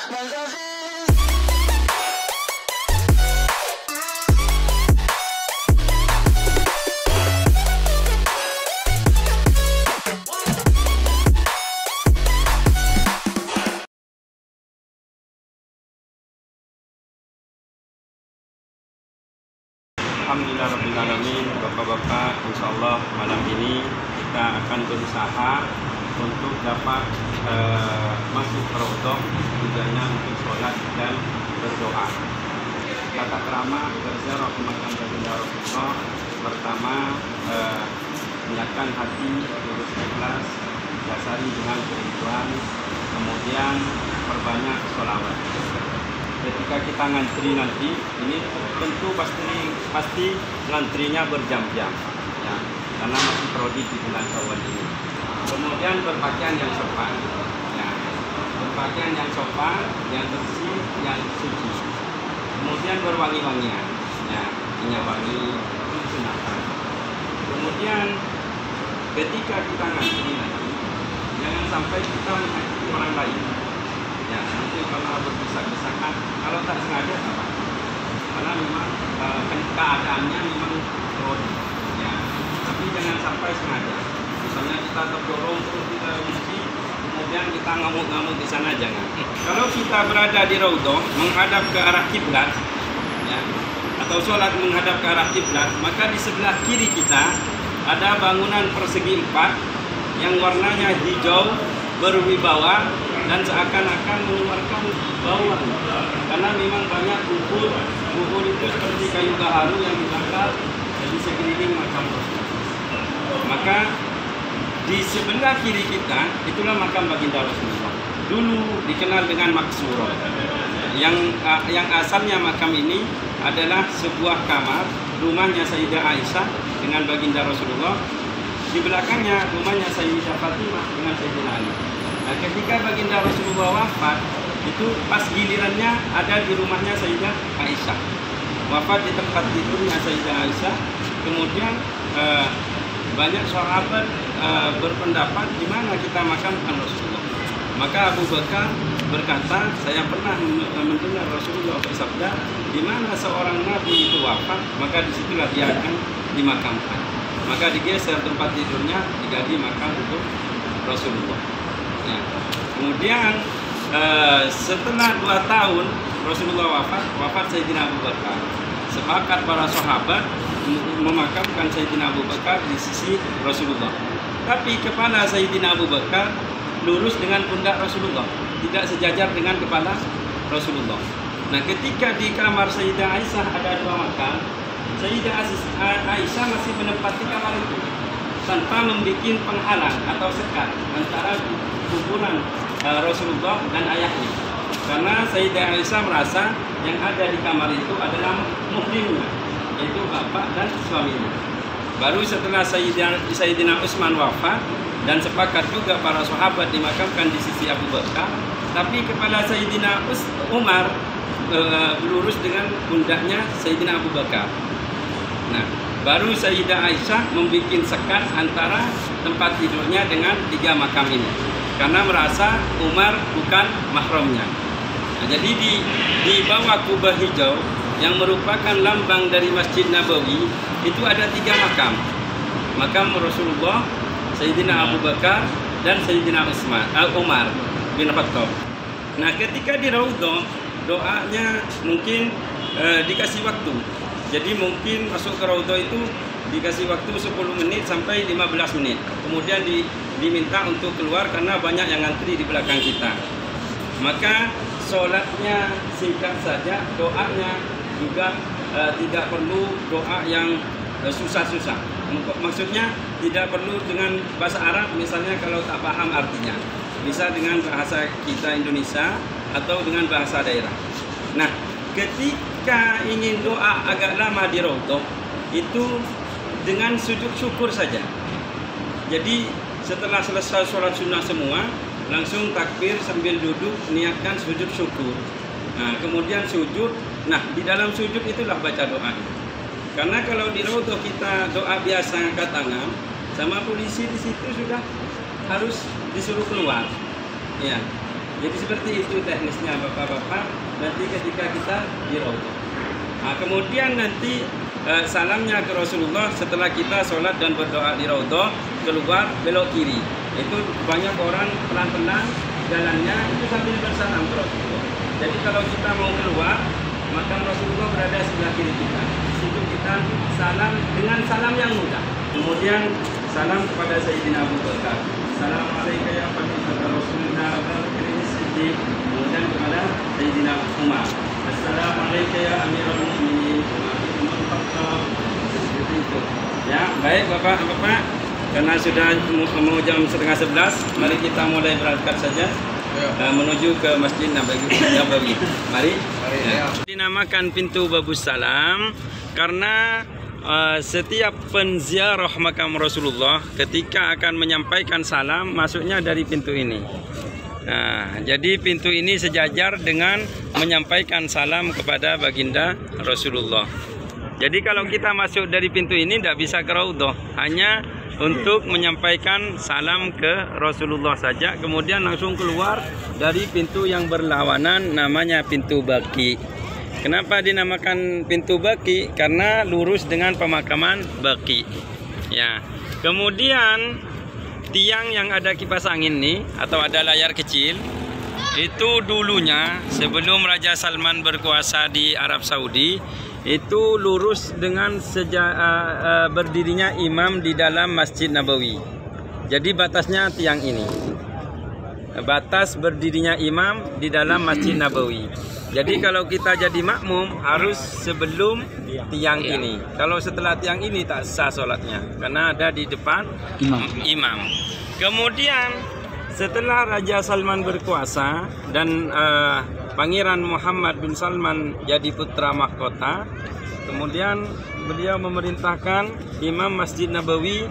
Alhamdulillahirrahmanirrahim. Bapak-bapak, insya Allah malam ini kita akan berusaha untuk dapat masuk ke Raudhah, tujuannya untuk sholat dan berdoa. Tata krama berziarah ke makam baginda Rasulullah, pertama niatkan hati lurus ikhlas, dasari dengan kerinduan, kemudian perbanyak sholawat. Ketika kita ngantri nanti, ini tentu pasti ngantrinya berjam-jam, ya, karena masih prodi di bulan Syawal ini. Kemudian berpakaian yang sopan, ya, berpakaian yang sopan, yang bersih, yang suci. Kemudian berwangi-wangian, ya, minyak wangi itu sunahkan. Kemudian ketika kita ngantri nanti, jangan sampai kita menyakiti orang lain. Ya, nanti kalau berdesak-desakan, kalau tak sengaja apa? Karena memang keadaannya memang prodi, ya. Tapi jangan sampai sengaja. Misalnya kita terdorong terus kita kunci, kemudian kita ngamuk-ngamuk di sana, jangan. Kalau kita berada di Raudhah menghadap ke arah kiblat, ya, atau sholat menghadap ke arah kiblat, maka di sebelah kiri kita ada bangunan persegi 4 yang warnanya hijau berwibawa dan seakan-akan mengeluarkan bauan, karena memang banyak bubur itu seperti kayu gaharu yang dibakar di sekeliling makam Rasulullah. Maka di sebelah kiri kita itulah makam baginda Rasulullah. Dulu dikenal dengan Maksuro, yang asalnya makam ini adalah sebuah kamar rumahnya Sayyidah Aisyah dengan baginda Rasulullah. Di belakangnya rumahnya Sayyidah Fatimah dengan Sayyidina Ali. Nah, ketika baginda Rasulullah wafat, itu pas gilirannya ada di rumahnya Sayyidah Aisyah. Wafat di tempat tidurnya Sayyidah Aisyah. Kemudian banyak sahabat berpendapat di mana kita makamkan Rasulullah. Maka Abu Bakar berkata, saya pernah mendengar Rasulullah bersabda, di mana seorang nabi itu wafat, maka disitulah dia akan dimakamkan. Maka digeser tempat tidurnya, diganti makam untuk Rasulullah. Ya. Kemudian setelah 2 tahun Rasulullah wafat Sayyidina Abu Bakar. Sepakat para sahabat memakamkan Sayyidina Abu Bakar di sisi Rasulullah. Tapi kepala Sayyidina Abu Bakar lurus dengan pundak Rasulullah, tidak sejajar dengan kepala Rasulullah. Nah, ketika di kamar Sayyidah Aisyah ada 2 makam, Sayyidah Aisyah masih menempati kamar itu tanpa membuat penghalang atau sekat antara kuburan Rasulullah dan ayahnya, karena Sayyidah Aisyah merasa yang ada di kamar itu adalah muhrimnya, yaitu bapak dan suaminya. Baru setelah Sayyidina Utsman wafat dan sepakat juga para sahabat dimakamkan di sisi Abu Bakar, tapi kepala Sayyidina Umar lurus dengan pundaknya Sayyidina Abu Bakar. Nah, baru Sayyidah Aisyah membuat sekat antara tempat tidurnya dengan 3 makam ini, karena merasa Umar bukan mahramnya. Nah, jadi di bawah kubah hijau yang merupakan lambang dari Masjid Nabawi itu ada 3 makam. Makam Rasulullah, Sayyidina Abu Bakar, dan Sayyidina Umar bin Khattab. Nah, ketika di Raudhah, doanya mungkin dikasih waktu. Jadi mungkin masuk ke Raudhah itu dikasih waktu 10 menit sampai 15 menit. Kemudian diminta untuk keluar karena banyak yang ngantri di belakang kita. Maka sholatnya singkat saja, doanya juga tidak perlu doa yang susah-susah. Maksudnya tidak perlu dengan bahasa Arab, misalnya kalau tak paham artinya. Bisa dengan bahasa kita Indonesia atau dengan bahasa daerah. Nah, ketika ingin doa agak lama di Raudhah, itu dengan sujud syukur saja. Jadi setelah selesai sholat sunnah semua, langsung takbir sambil duduk, niatkan sujud syukur. Nah, kemudian sujud. Nah, di dalam sujud itulah baca doa. Karena kalau di Raudhah kita doa biasa angkat tangan, sama polisi di situ sudah harus disuruh keluar. Ya. Jadi seperti itu teknisnya Bapak-bapak nanti ketika kita di Raudhah. Nah, kemudian nanti salamnya ke Rasulullah setelah kita sholat dan berdoa di Raudhah, keluar belok kiri. Itu banyak orang pelan-pelan jalannya itu sambil bersalam ke Rasulullah. Jadi kalau kita mau keluar, makam Rasulullah berada sebelah kiri kita. Di situ kita salam dengan salam yang mudah. Kemudian salam kepada Sayyidina Abu Bakar. Assalamualaikum ya Fatimah Rasulullah Abu Siddiq. Kemudian kepada Sayyidina Umar. Assalamualaikum ya Amirul Mukminin. Seperti itu. Ya, baik Bapak-bapak. Karena sudah mau jam 10:30, mari kita mulai berangkat saja menuju ke Masjid Nabawi. Mari. Ya. Dinamakan pintu Babus Salam karena setiap penziarah makam Rasulullah ketika akan menyampaikan salam masuknya dari pintu ini. Nah, jadi pintu ini sejajar dengan menyampaikan salam kepada baginda Rasulullah. Jadi kalau kita masuk dari pintu ini tidak bisa ke Raudhah, hanya untuk menyampaikan salam ke Rasulullah saja, kemudian langsung keluar dari pintu yang berlawanan namanya pintu Baqi. Kenapa dinamakan pintu Baqi? Karena lurus dengan pemakaman Baqi. Ya. Kemudian tiang yang ada kipas angin nih atau ada layar kecil itu dulunya sebelum Raja Salman berkuasa di Arab Saudi itu lurus dengan berdirinya imam di dalam Masjid Nabawi. Jadi batasnya tiang ini. Batas berdirinya imam di dalam Masjid Nabawi. Jadi kalau kita jadi makmum harus sebelum tiang ini. Kalau setelah tiang ini tak sah sholatnya karena ada di depan imam. Kemudian setelah Raja Salman berkuasa dan Pangeran Muhammad bin Salman jadi putra mahkota, kemudian beliau memerintahkan imam Masjid Nabawi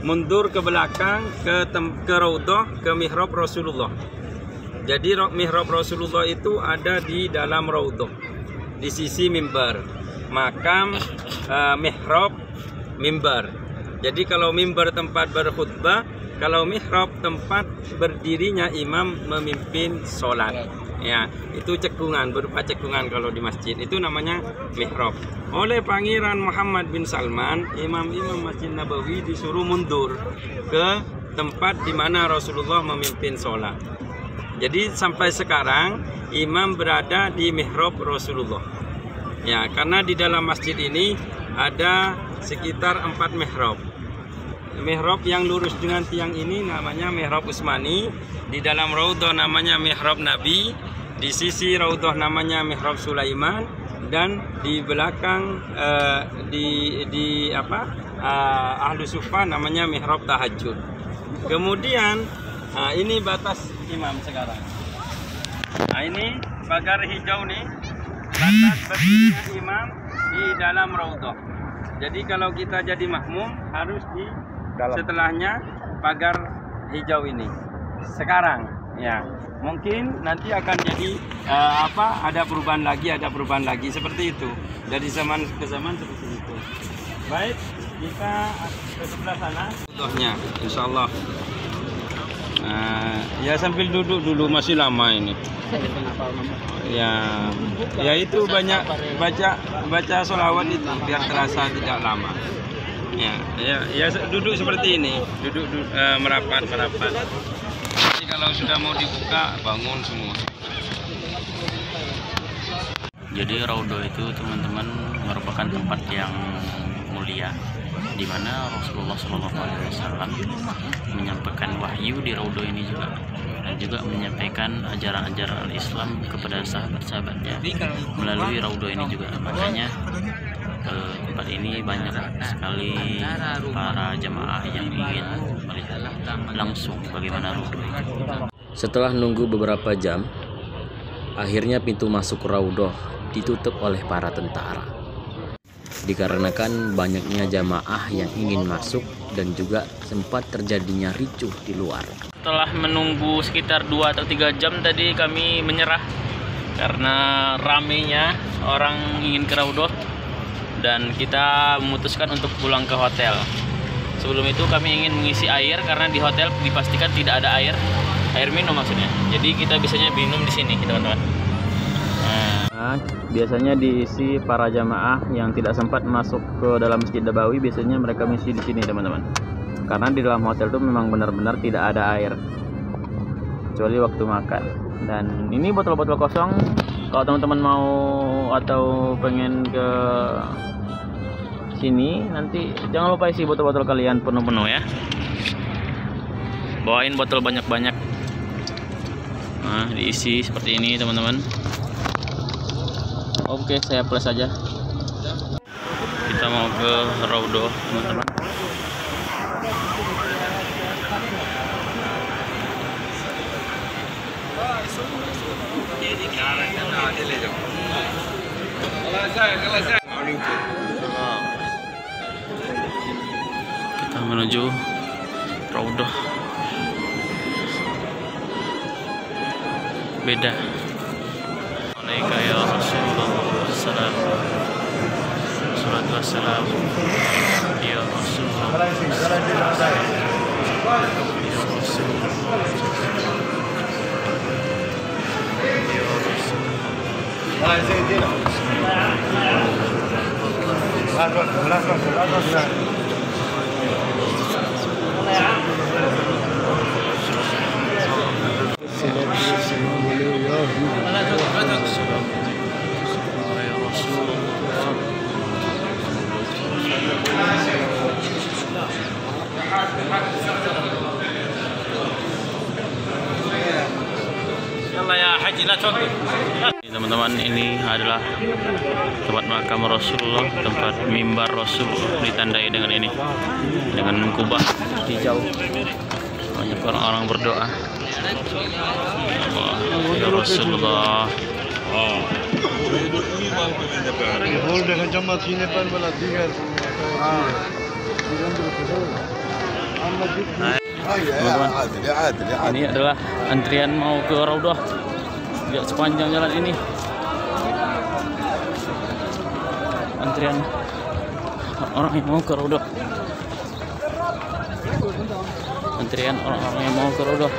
mundur ke belakang ke Raudhah, ke mihrab Rasulullah. Jadi mihrab Rasulullah itu ada di dalam Raudhah, di sisi mimbar, makam mihrab mimbar. Jadi kalau mimbar tempat berkhutbah, kalau mihrab tempat berdirinya imam memimpin sholat. Ya, itu cekungan, berupa cekungan kalau di masjid. Itu namanya mihrab. Oleh Pangeran Muhammad bin Salman, imam-imam Masjid Nabawi disuruh mundur ke tempat di mana Rasulullah memimpin sholat. Jadi sampai sekarang imam berada di mihrab Rasulullah. Ya, karena di dalam masjid ini ada sekitar 4 mihrab. Mihrab yang lurus dengan tiang ini namanya mihrab Utsmani, di dalam Raudhah namanya mihrab Nabi, di sisi Raudhah namanya mihrab Sulaiman, dan di belakang Ahlu Sufa namanya mihrab Tahajud. Kemudian ini batas imam sekarang. Nah, ini pagar hijau nih, batas berdirinya imam di dalam Raudhah. Jadi kalau kita jadi makmum harus di setelahnya pagar hijau ini. Sekarang ya, mungkin nanti akan jadi ada perubahan lagi seperti itu. Dari zaman ke zaman seperti itu. Baik, kita ke sebelah sana. Contohnya, insyaallah. Ya sambil duduk dulu, masih lama ini. Ya itu banyak baca sholawat itu biar terasa tidak lama. Ya duduk seperti ini, duduk merapat. Jadi kalau sudah mau dibuka bangun semua. Jadi Raudhah itu teman-teman merupakan tempat yang mulia, di mana Rasulullah SAW menyampaikan wahyu di Raudhah ini juga, dan juga menyampaikan ajaran-ajaran Islam kepada sahabat-sahabatnya melalui Raudhah ini juga. Makanya tempat ini banyak sekali para jemaah yang ingin melihat langsung bagaimana Raudhah itu. Setelah nunggu beberapa jam, akhirnya pintu masuk Raudhah ditutup oleh para tentara. Dikarenakan banyaknya jamaah yang ingin masuk dan juga sempat terjadinya ricuh di luar. Setelah menunggu sekitar 2 atau 3 jam tadi kami menyerah karena ramenya orang ingin ke Raudhah, dan kita memutuskan untuk pulang ke hotel. Sebelum itu kami ingin mengisi air karena di hotel dipastikan tidak ada air. air minum maksudnya. Jadi kita bisanya minum di sini, teman-teman. Nah, biasanya diisi para jamaah yang tidak sempat masuk ke dalam Masjid Nabawi, biasanya mereka mengisi di sini, teman-teman. Karena di dalam hotel itu memang benar-benar tidak ada air, kecuali waktu makan. Dan ini botol-botol kosong. Kalau teman-teman mau atau pengen ke sini, nanti jangan lupa isi botol-botol kalian penuh-penuh ya. Bawain botol banyak-banyak. Nah, diisi seperti ini, teman-teman. Oke, saya plus aja. Kita mau ke Raudhah, teman-teman. Kita menuju Raudhah. Beda. Alaika ya Rasulullah, salam. Salatu wassalam ya Rasulullah. Ya Rasulullah. Teman-teman, ini adalah tempat makam Rasulullah, tempat mimbar Rasulullah, ditandai dengan ini, dengan kubah hijau. Banyak orang-orang berdoa. Ya Allah, ya Rasulullah. Ini adalah antrian mau ke Raudhah. Lihat sepanjang jalan ini antrian orang yang mau ke Raudhah. Antrian orang-orang yang mau ke Raudhah.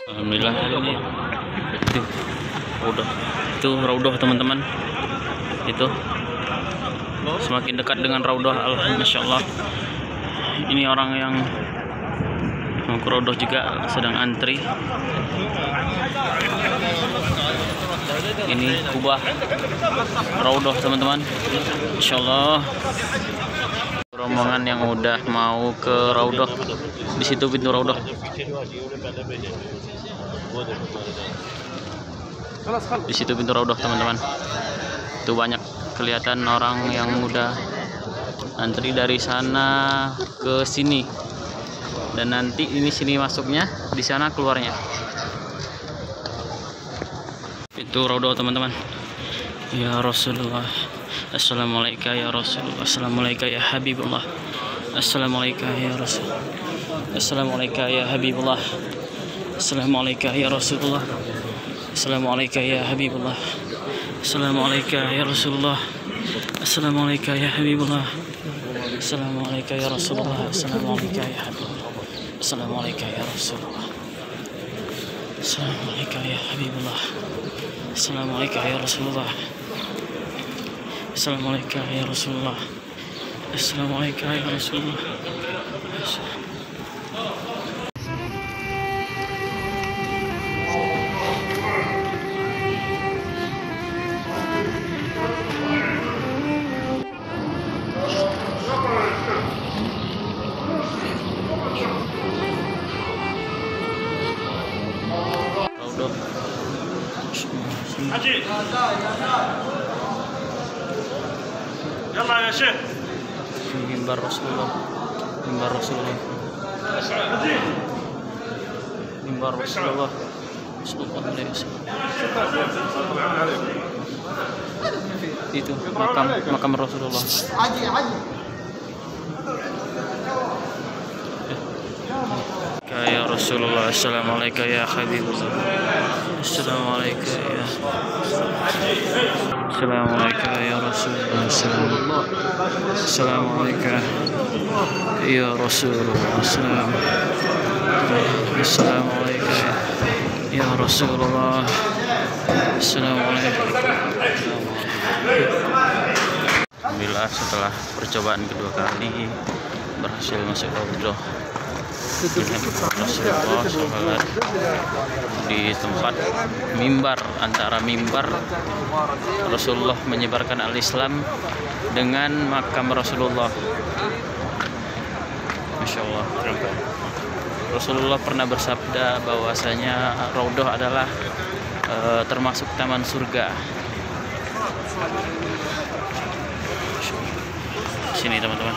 Alhamdulillah, ini itu Raudhah, teman-teman. Itu semakin dekat dengan Raudhah, Masya Allah. Ini orang yang mau ke Raudhah juga sedang antri. Ini kubah Raudhah, teman-teman. Masya Allah. Rombongan yang udah mau ke Raudhah, di situ pintu Raudhah. Di situ pintu Raudhah, teman-teman. Itu banyak kelihatan orang yang udah antri dari sana ke sini. Dan nanti ini sini masuknya, di sana keluarnya. Itu Raudhah, teman-teman. Ya Rasulullah. Assalamualaikum ya Rasulullah. Assalamualaikum ya Habibullah. Assalamualaikum ya Rasul. Assalamualaikum ya Habibullah. Assalamualaikum ya Rasulullah. Assalamualaikum ya Habibullah. Assalamualaikum ya Rasulullah. Assalamualaikum ya Habibullah. Assalamualaikum ya Rasulullah. Assalamualaikum ya Habibullah. Assalamualaikum ya Rasulullah. Assalamualaikum ya Habibullah. Assalamualaikum ya Rasulullah. Assalamualaikum ya Rasulullah. Assalamualaikum ya Rasulullah. Haji. Yalla ya Syekh. Mimbar Rasulullah. Mimbar Rasulullah. Mimbar Rasulullah sallallahu alaihi wasallam. Itu makam Rasulullah. Ya Rasulullah, assalamualaikum ya Habibullah. Assalamualaikum ya. Assalamualaikum ya Rasulullah. Assalamualaikum ya Rasulullah. Assalamualaikum ya Rasulullah. Assalamualaikum. Alhamdulillah, setelah percobaan kedua kali berhasil masuk Raudhah Rasulullah SAW di tempat mimbar, antara mimbar Rasulullah menyebarkan al-Islam dengan makam Rasulullah. Masya Allah. Rasulullah pernah bersabda bahwasanya Raudhah adalah termasuk taman surga. Sini teman-teman.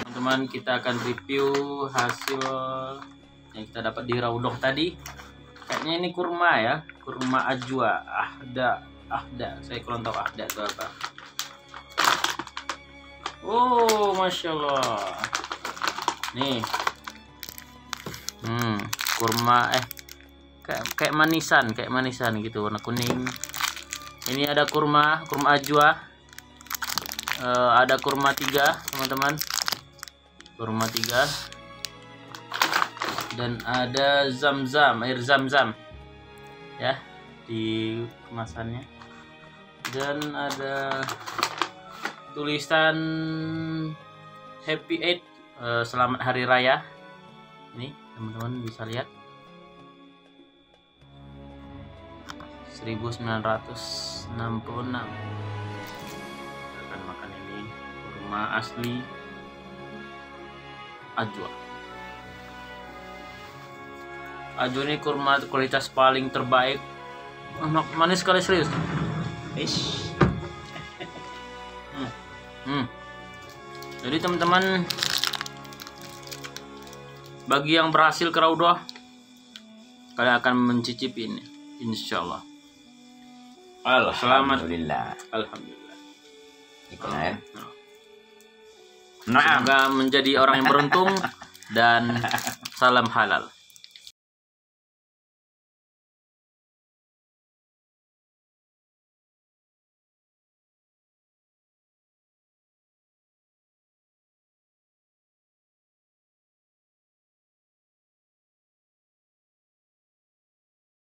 Teman-teman, kita akan review hasil yang kita dapat di Raudhah tadi. Kayaknya ini kurma ya, kurma ajwa. Ahda, saya kurang tahu ahda itu apa. Oh, masya Allah. Nih, kurma kayak manisan gitu, warna kuning. Ini ada kurma ajwa. Ada kurma 3 teman-teman. Kurma 3 dan ada air zam-zam ya di kemasannya, dan ada tulisan Happy Eid, selamat hari raya. Ini teman-teman bisa lihat 1966. Kita akan makan ini kurma asli ajwa. Ajwa ini kurma kualitas paling terbaik. Manis sekali, serius. Jadi teman-teman, bagi yang berhasil ke Raudhah, kalian akan mencicipi ini, insyaallah. Alhamdulillah. Alhamdulillah. Iklan. Semoga menjadi orang yang beruntung dan salam halal.